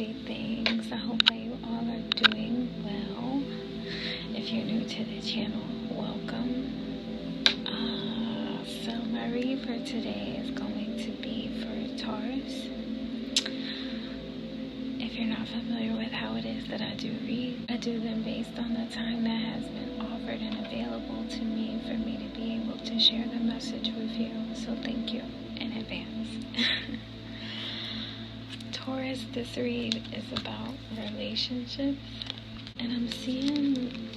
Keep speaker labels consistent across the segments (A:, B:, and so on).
A: energy things. I hope that you all are doing well. If you're new to the channel, welcome. So my read for today is going to be for Taurus. If you're not familiar with how it is that I do read, I do them based on the time that has been offered and available to me for me to be able to share the message with you. So thank you in advance. Taurus, this read is about relationships, and I'm seeing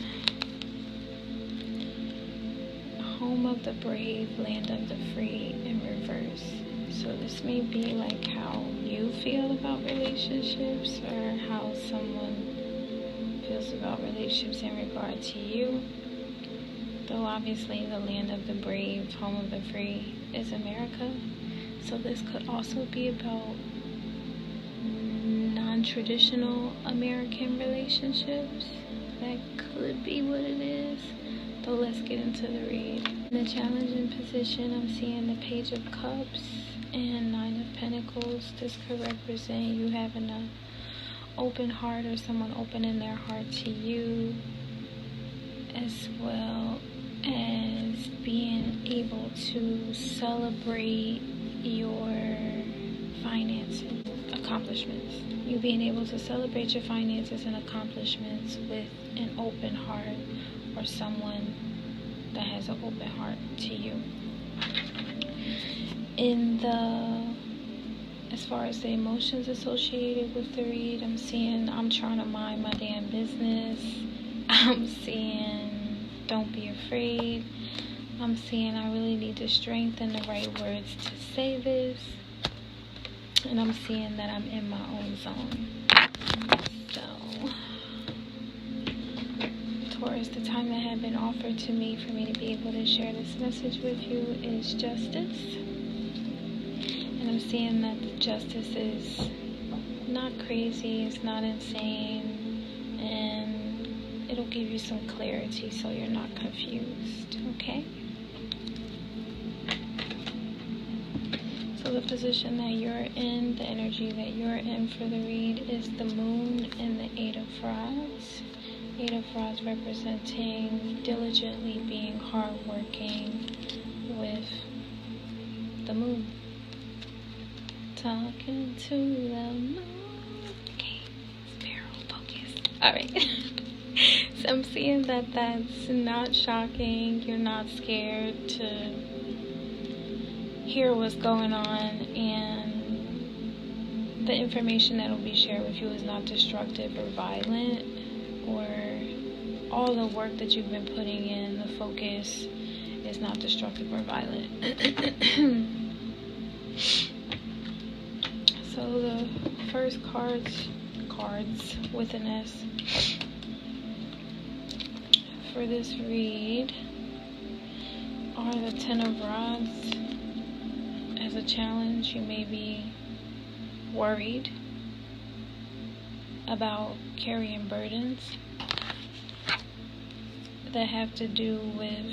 A: home of the brave, land of the free in reverse. So this may be like how you feel about relationships, or how someone feels about relationships in regard to you. Though obviously the land of the brave, home of the free is America. So this could also be about non-traditional American relationships. That could be what it is. Though let's get into the read. In the challenging position, I'm seeing the Page of Cups and Nine of Pentacles. This could represent you having an open heart, or someone opening their heart to you, as well as being able to celebrate your finances, accomplishments. You being able to celebrate your finances and accomplishments with an open heart, or someone that has an open heart to you. As far as the emotions associated with the read, I'm seeing I'm trying to mind my damn business. I'm seeing don't be afraid. I'm seeing I really need to strengthen the right words to say this. And I'm seeing that I'm in my own zone. So, Taurus, the time that had been offered to me for me to be able to share this message with you is justice. And I'm seeing that the justice is not crazy, it's not insane, and it'll give you some clarity so you're not confused, okay? So the position that you're in, the energy that you're in for the read is the Moon and the Eight of Rods. Eight of Rods representing diligently being hardworking with the Moon. Talking to the moon. Okay, sparrow, focus. Alright. So I'm seeing that that's not shocking. You're not scared to hear what's going on, and the information that will be shared with you is not destructive or violent, or all the work that you've been putting in, the focus is not destructive or violent. So the first cards with an S for this read are the Ten of Rods. As a challenge, you may be worried about carrying burdens that have to do with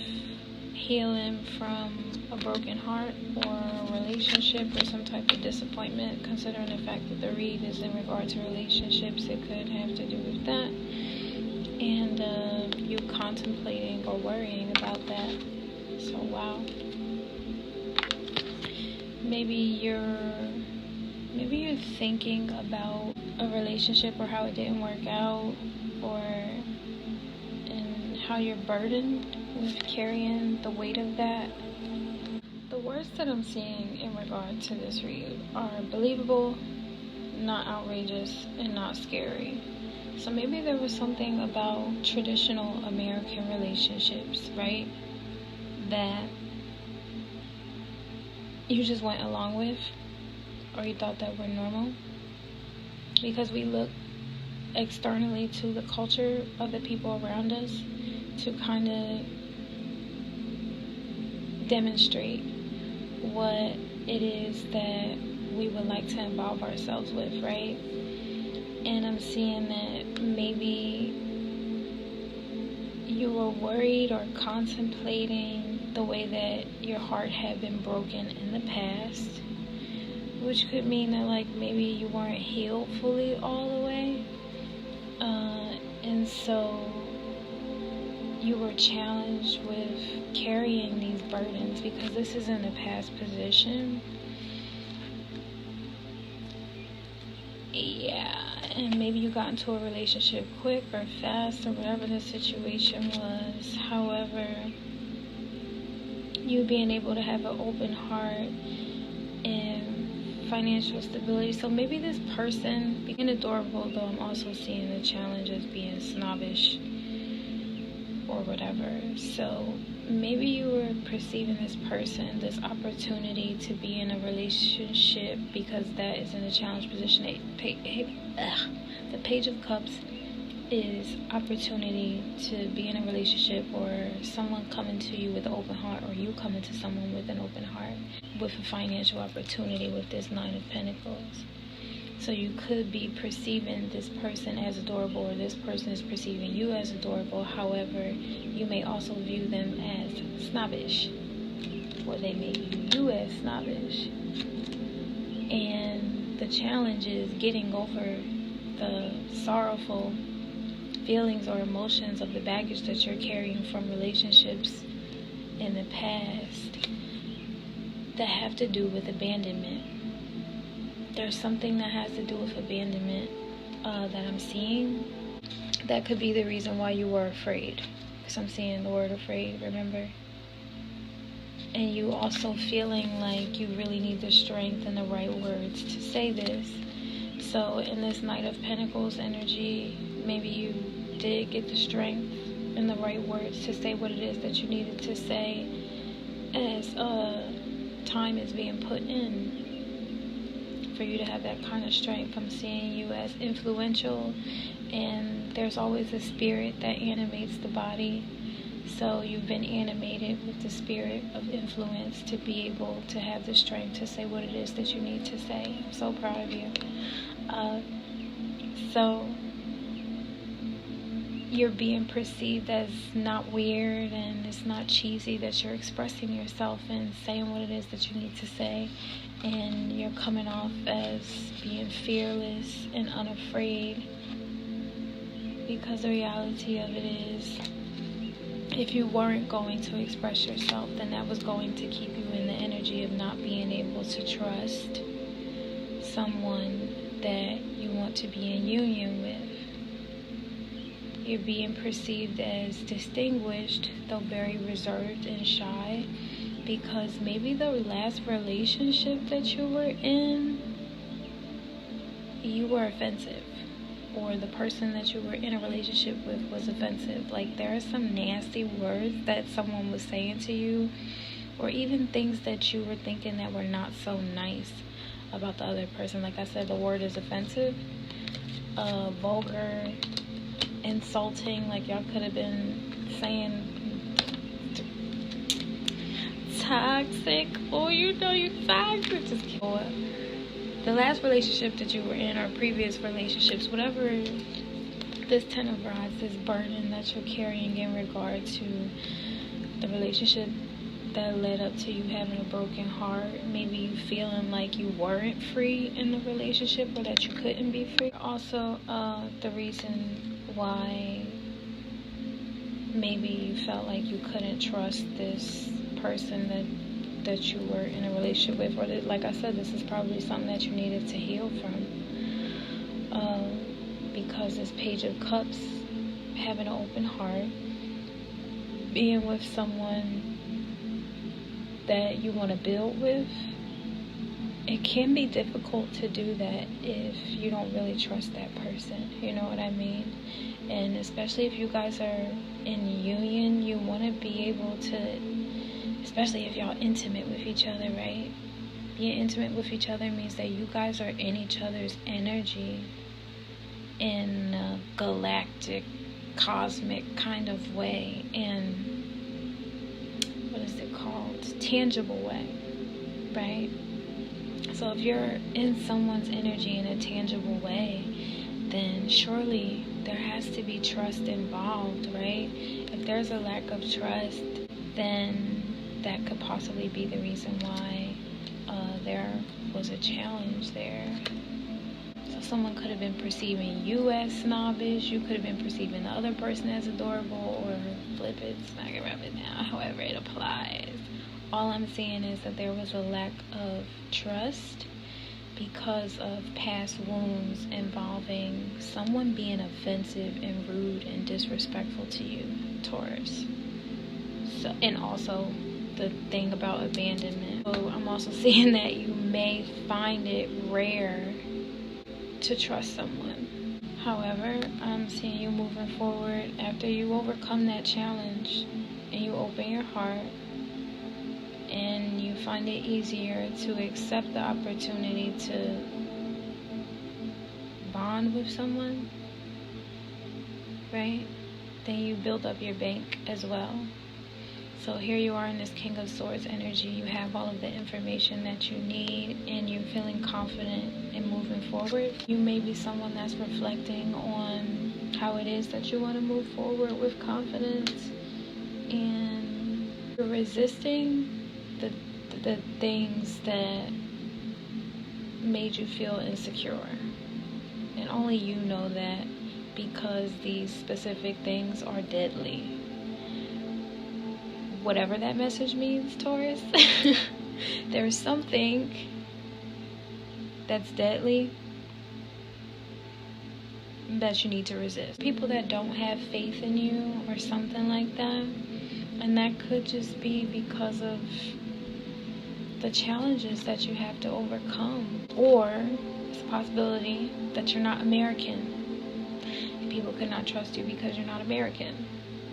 A: healing from a broken heart, or a relationship, or some type of disappointment. Considering the fact that the read is in regard to relationships, it could have to do with that, and you contemplating or worrying about that. So wow, maybe you're thinking about a relationship, or how it didn't work out, and how you're burdened with carrying the weight of that. The words that I'm seeing in regard to this read are believable, not outrageous, and not scary. So maybe there was something about traditional American relationships, right, that you just went along with, or you thought that were normal, because we look externally to the culture of the people around us to kind of demonstrate what it is that we would like to involve ourselves with, right? And I'm seeing that maybe you were worried or contemplating the way that your heart had been broken in the past, which could mean that like maybe you weren't healed fully all the way, and so you were challenged with carrying these burdens because this is in a past position. Yeah, and maybe you got into a relationship quick or fast or whatever the situation was. However, you being able to have an open heart and financial stability. So maybe this person being adorable, though I'm also seeing the challenge as being snobbish or whatever. So maybe you were perceiving this person, this opportunity to be in a relationship, because that is in a challenge position. The Page of Cups is opportunity to be in a relationship, or someone coming to you with an open heart, or you coming to someone with an open heart with a financial opportunity with this Nine of Pentacles. So you could be perceiving this person as adorable, or this person is perceiving you as adorable. However, you may also view them as snobbish, or they may view you as snobbish. And the challenge is getting over the sorrowful feelings or emotions of the baggage that you're carrying from relationships in the past that have to do with abandonment. There's something that has to do with abandonment that I'm seeing. That could be the reason why you were afraid. Because I'm seeing the word afraid, remember? And you also feeling like you really need the strength and the right words to say this. So in this Knight of Pentacles energy, maybe you did get the strength and the right words to say what it is that you needed to say as time is being put in for you to have that kind of strength. I'm seeing you as influential, and there's always a spirit that animates the body. So you've been animated with the spirit of influence to be able to have the strength to say what it is that you need to say. I'm so proud of you. So you're being perceived as not weird, and it's not cheesy that you're expressing yourself and saying what it is that you need to say. And you're coming off as being fearless and unafraid, because the reality of it is, if you weren't going to express yourself, then that was going to keep you in the energy of not being able to trust someone that you want to be in union with. You're being perceived as distinguished, though very reserved and shy, because maybe the last relationship that you were in, you were offensive, or the person that you were in a relationship with was offensive. Like, there are some nasty words that someone was saying to you, or even things that you were thinking that were not so nice about the other person. Like I said, the word is offensive, vulgar, insulting. Like, y'all could have been saying toxic. Oh, you know you toxic. Just kidding. The last relationship that you were in, or previous relationships, whatever, this Ten of Rods, this burden that you're carrying in regard to the relationship that led up to you having a broken heart, maybe you feeling like you weren't free in the relationship, or that you couldn't be free. Also, the reason why maybe you felt like you couldn't trust this person that you were in a relationship with, or that, like I said, this is probably something that you needed to heal from, because this Page of Cups, having an open heart, being with someone that you want to build with, it can be difficult to do that if you don't really trust that person, you know what I mean? And especially if you guys are in union, you want to be able to, especially if y'all intimate with each other, right? Being intimate with each other means that you guys are in each other's energy in a galactic, cosmic kind of way, and what is it called? Tangible way, right? So if you're in someone's energy in a tangible way, then surely there has to be trust involved, right? If there's a lack of trust, then that could possibly be the reason why there was a challenge there. So someone could have been perceiving you as snobbish. You could have been perceiving the other person as adorable, or flip it, smack it, rub it now, however it applies. All I'm saying is that there was a lack of trust because of past wounds involving someone being offensive and rude and disrespectful to you, Taurus. So, and also the thing about abandonment. So I'm also seeing that you may find it rare to trust someone. However, I'm seeing you moving forward after you overcome that challenge and you open your heart and you find it easier to accept the opportunity to bond with someone, right? Then you build up your bank as well. So here you are in this King of Swords energy. You have all of the information that you need and you're feeling confident in moving forward. You may be someone that's reflecting on how it is that you want to move forward with confidence, and you're resisting the things that made you feel insecure. And only you know that, because these specific things are deadly. Whatever that message means, Taurus, there's something that's deadly that you need to resist. People that don't have faith in you or something like that, and that could just be because of the challenges that you have to overcome. Or it's a possibility that you're not American. People could not trust you because you're not American.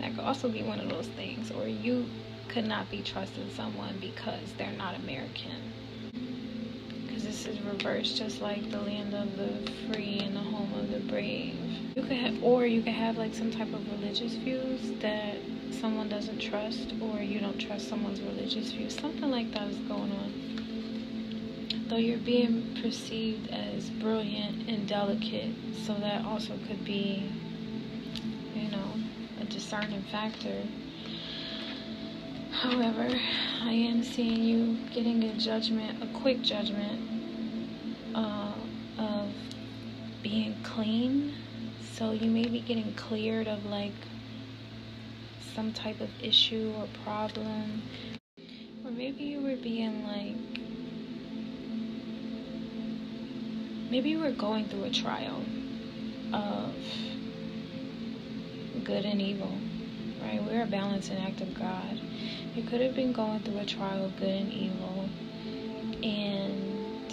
A: That could also be one of those things. Or you could not be trusting someone because they're not American. Because this is reversed, just like the land of the free and the home of the brave. You could have like some type of religious views that someone doesn't trust, or you don't trust someone's religious views. Something like that is going on. Though you're being perceived as brilliant and delicate, so that also could be, a discerning factor. However, I am seeing you getting a quick judgment of being clean. So you may be getting cleared of like some type of issue or problem. Or maybe you were being maybe you were going through a trial of good and evil, right? We're a balancing act of God. You could have been going through a trial of good and evil, and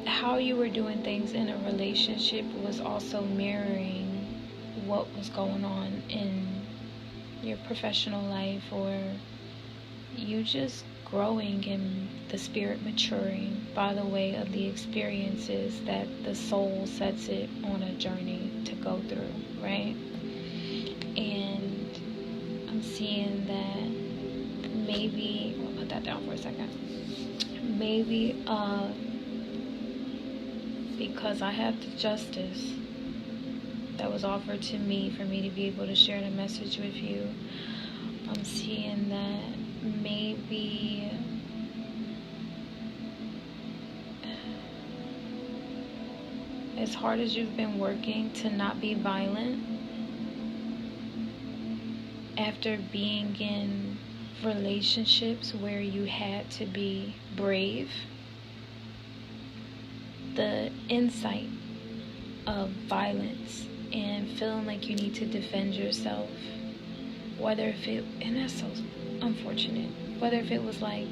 A: how you were doing things in a relationship was also mirroring what was going on in your professional life, or you just growing in the spirit, maturing by the way of the experiences that the soul sets it on a journey to go through, right? And I'm seeing that maybe, I'll put that down for a second, maybe because I have the justice that was offered to me for me to be able to share the message with you, I'm seeing that maybe as hard as you've been working to not be violent, after being in relationships where you had to be brave, the insight of violence and feeling like you need to defend yourself, and that's so unfortunate, whether if it was like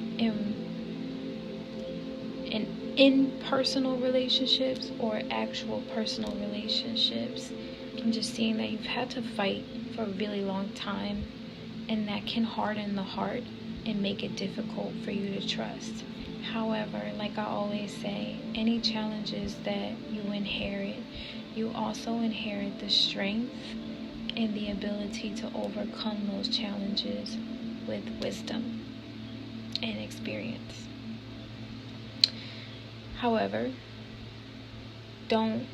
A: in personal relationships or actual personal relationships. I'm just seeing that you've had to fight for a really long time, and that can harden the heart and make it difficult for you to trust. However, like I always say, any challenges that you inherit, you also inherit the strength and the ability to overcome those challenges with wisdom and experience. However, don't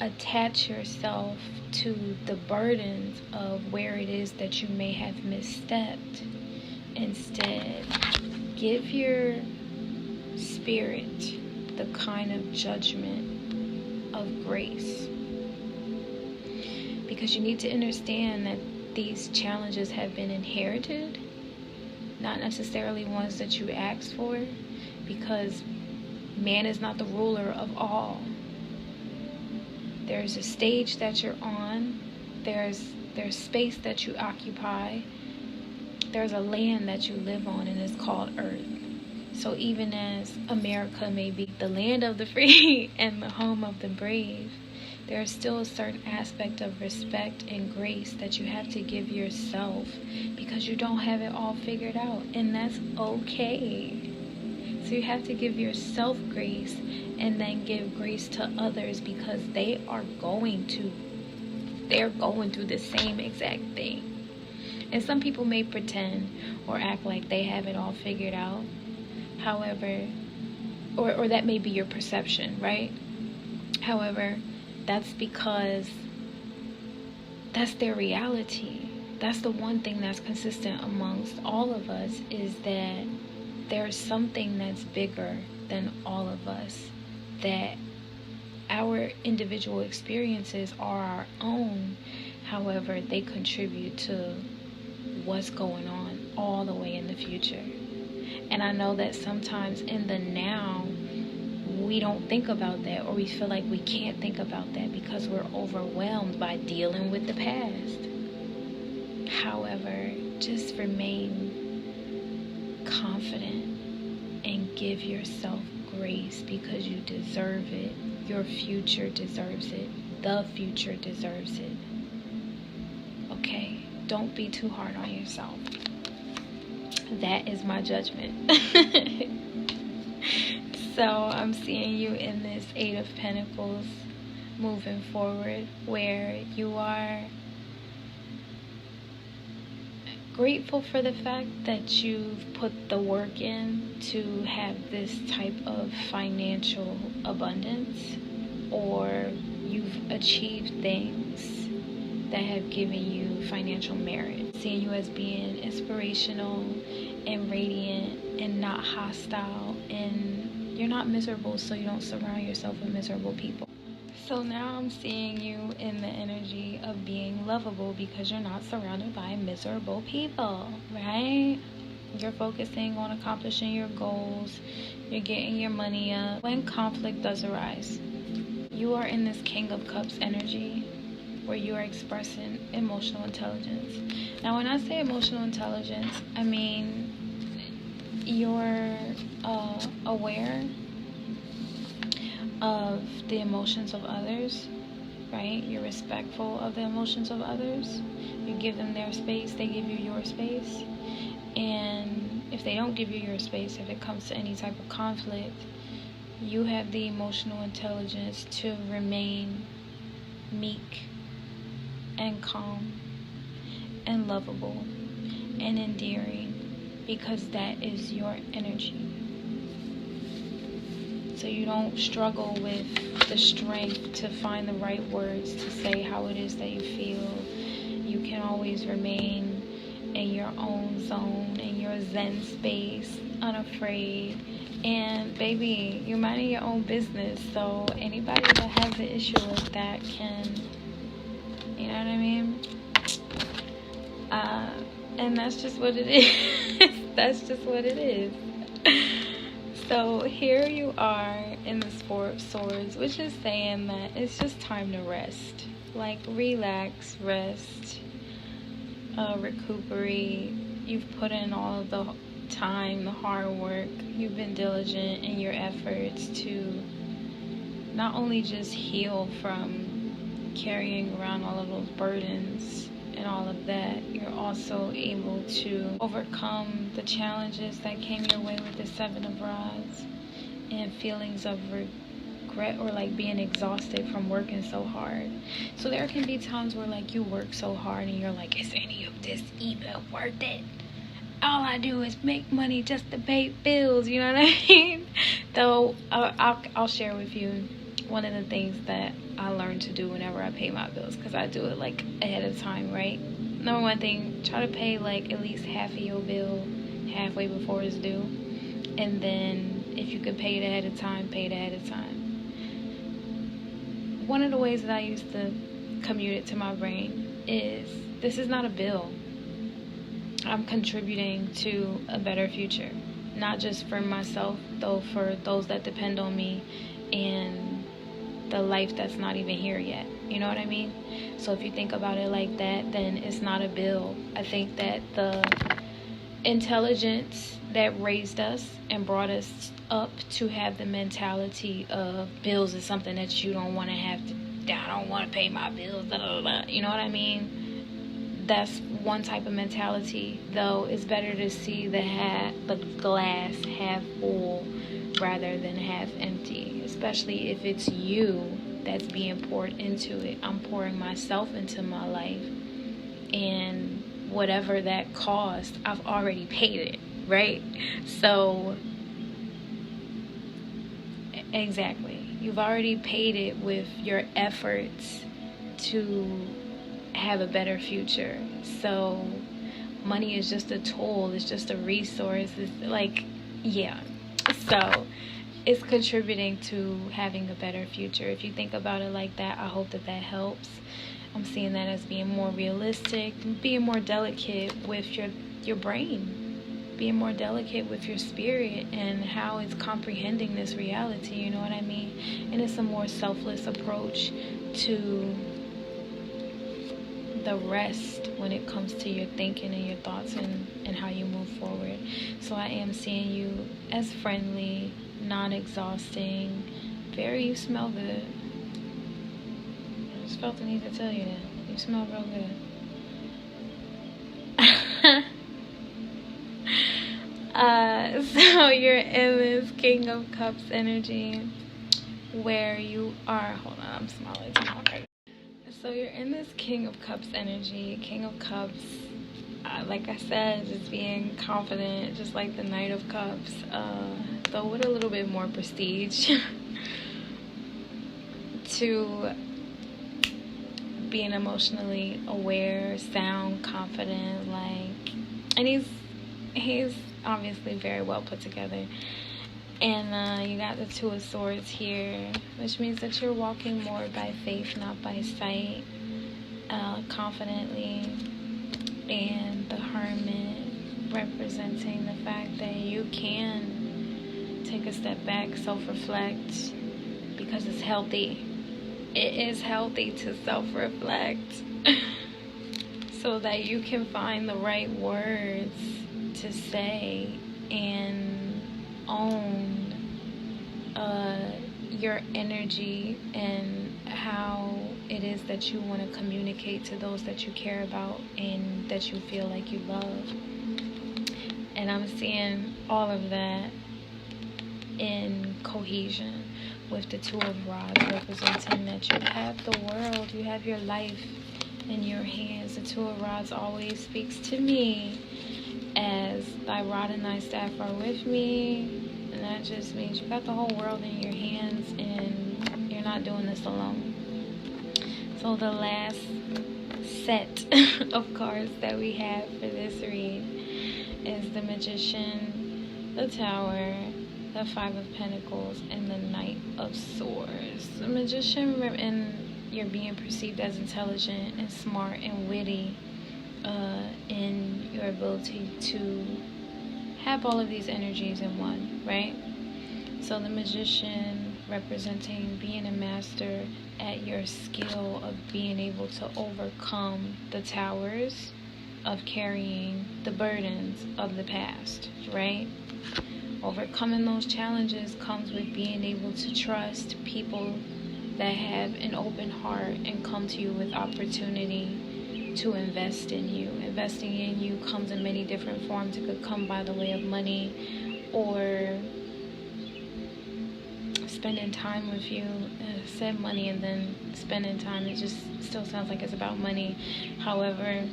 A: attach yourself to the burdens of where it is that you may have misstepped. Instead, give your spirit the kind of judgment of grace. Because you need to understand that these challenges have been inherited, not necessarily ones that you asked for, because man is not the ruler of all. There's a stage that you're on, there's space that you occupy, there's a land that you live on, and it's called Earth. So even as America may be the land of the free and the home of the brave, there is still a certain aspect of respect and grace that you have to give yourself, because you don't have it all figured out, and that's okay. So you have to give yourself grace, and then give grace to others, because they're going through the same exact thing. And some people may pretend or act like they have it all figured out. However, or that may be your perception, right? However, that's because that's their reality. That's the one thing that's consistent amongst all of us, is that there's something that's bigger than all of us, that our individual experiences are our own. However, they contribute to what's going on all the way in the future. And I know that sometimes in the now, we don't think about that, or we feel like we can't think about that because we're overwhelmed by dealing with the past. However, just remain confident and give yourself grace, because you deserve it. Your future deserves it. The future deserves it. Okay? Don't be too hard on yourself. That is my judgment. So I'm seeing you in this Eight of Pentacles moving forward, where you are grateful for the fact that you've put the work in to have this type of financial abundance, or you've achieved things that have given you financial merit. Seeing you as being inspirational and radiant and not hostile, and you're not miserable, so you don't surround yourself with miserable people. So now I'm seeing you in the energy of being lovable, because you're not surrounded by miserable people, right? You're focusing on accomplishing your goals. You're getting your money up. When conflict does arise, you are in this King of Cups energy, where you are expressing emotional intelligence. Now, when I say emotional intelligence, I mean you're aware of the emotions of others, right? You're respectful of the emotions of others. You give them their space, they give you your space. And if they don't give you your space, if it comes to any type of conflict, you have the emotional intelligence to remain meek and calm and lovable and endearing, because that is your energy. So you don't struggle with the strength to find the right words to say how it is that you feel. You can always remain in your own zone, in your zen space, unafraid. And baby, you're minding your own business. So anybody that has an issue with that can, you know what I mean? And that's just what it is. That's just what it is. So here you are in the Four of Swords, which is saying that it's just time to rest. Like, relax, rest, recuperate. You've put in all of the time, the hard work. You've been diligent in your efforts to not only just heal from carrying around all of those burdens and all of that, you're also able to overcome the challenges that came your way with the Seven of Rods and feelings of regret, or like being exhausted from working so hard. So there can be times where like you work so hard and you're like, is any of this even worth it? All I do is make money just to pay bills, you know what I mean? Though I'll share with you one of the things that I learned to do whenever I pay my bills, because I do it like ahead of time, right? Number one thing, try to pay like at least half of your bill halfway before it's due. And then if you could pay it ahead of time, pay it ahead of time. One of the ways that I used to commute it to my brain is, this is not a bill. I'm contributing to a better future. Not just for myself, though, for those that depend on me and the life that's not even here yet. You know what I mean? So if you think about it like that, then it's not a bill. I think that the intelligence that raised us and brought us up to have the mentality of bills is something that you don't want to have to, I don't want to pay my bills, blah, blah, blah. You know what I mean? That's one type of mentality, though. It's better to see the glass half full rather than half empty, especially if it's you that's being poured into it. I'm pouring myself into my life, and whatever that cost, I've already paid it, right? So exactly, you've already paid it with your efforts to have a better future. So money is just a tool, it's just a resource. It's like, yeah, so it's contributing to having a better future. If you think about it like that, I hope that helps. I'm seeing that as being more realistic, being more delicate with your brain, being more delicate with your spirit and how it's comprehending this reality, you know what I mean? And it's a more selfless approach to the rest when it comes to your thinking and your thoughts and how you move forward. So I am seeing you as friendly, non-exhausting, you smell good. I just felt the need to tell you that. You smell real good. So you're in this King of Cups energy where you are, hold on, I'm smiling too hard. So you're in this King of Cups energy. King of Cups, like I said, just being confident, just like the Knight of Cups, though with a little bit more prestige. To being emotionally aware, sound, confident, like, and he's obviously very well put together. And you got the Two of Swords here, which means that you're walking more by faith, not by sight, confidently. And the Hermit, representing the fact that you can take a step back, self-reflect, because it's healthy. It is healthy to self-reflect so that you can find the right words to say and own your energy and how it is that you want to communicate to those that you care about and that you feel like you love. And I'm seeing all of that in cohesion with the Two of Rods, representing that you have the world, you have your life in your hands. The Two of Rods always speaks to me as thy rod and thy staff are with me, and that just means you got the whole world in your hands and you're not doing this alone. So the last set of cards that we have for this read is the Magician, the Tower, the Five of Pentacles, and the Knight of Swords. The Magician, and you're being perceived as intelligent and smart and witty in your ability to have all of these energies in one, right? So the Magician, representing being a master at your skill of being able to overcome the towers of carrying the burdens of the past, right? Overcoming those challenges comes with being able to trust people that have an open heart and come to you with opportunity to invest in you. Investing in you comes in many different forms. It could come by the way of money or spending time with you. Said money and then spending time, it just still sounds like it's about money. However,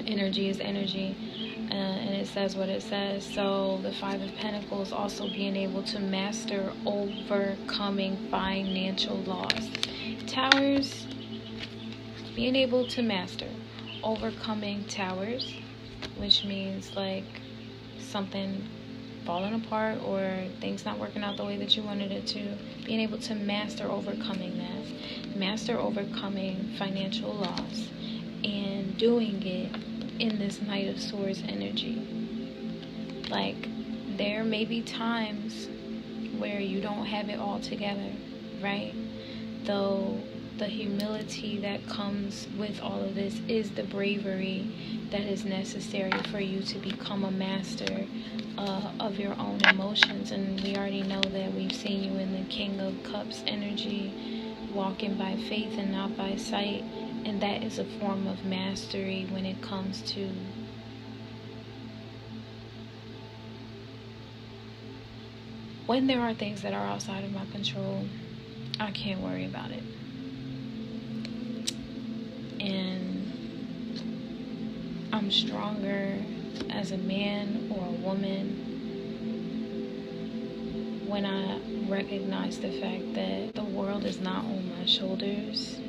A: energy is energy. And it says what it says. So the Five of Pentacles, also being able to master overcoming financial loss. Towers, being able to master overcoming towers, which means like something falling apart or things not working out the way that you wanted it to, being able to master overcoming that, master overcoming financial loss, and doing it in this Knight of Swords energy. Like, there may be times where you don't have it all together, right? Though the humility that comes with all of this is the bravery that is necessary for you to become a master of your own emotions. And we already know that we've seen you in the King of Cups energy, walking by faith and not by sight. And that is a form of mastery when it comes to when there are things that are outside of my control. I can't worry about it. And I'm stronger as a man or a woman when I recognize the fact that the world is not on my shoulders.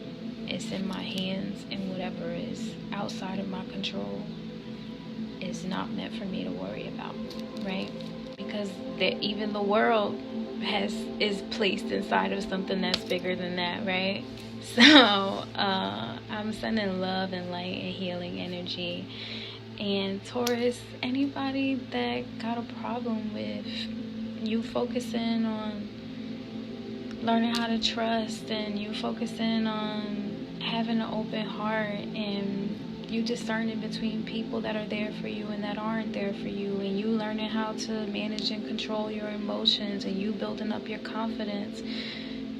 A: It's in my hands, and whatever is outside of my control is not meant for me to worry about, right? Because even the world is placed inside of something that's bigger than that, right? So I'm sending love and light and healing energy. And Taurus, anybody that got a problem with you focusing on learning how to trust, and you focusing on having an open heart, and you discerning between people that are there for you and that aren't there for you, and you learning how to manage and control your emotions, and you building up your confidence,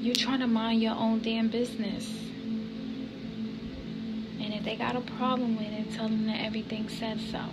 A: you trying to mind your own damn business. And if they got a problem with it, tell them that everything says so.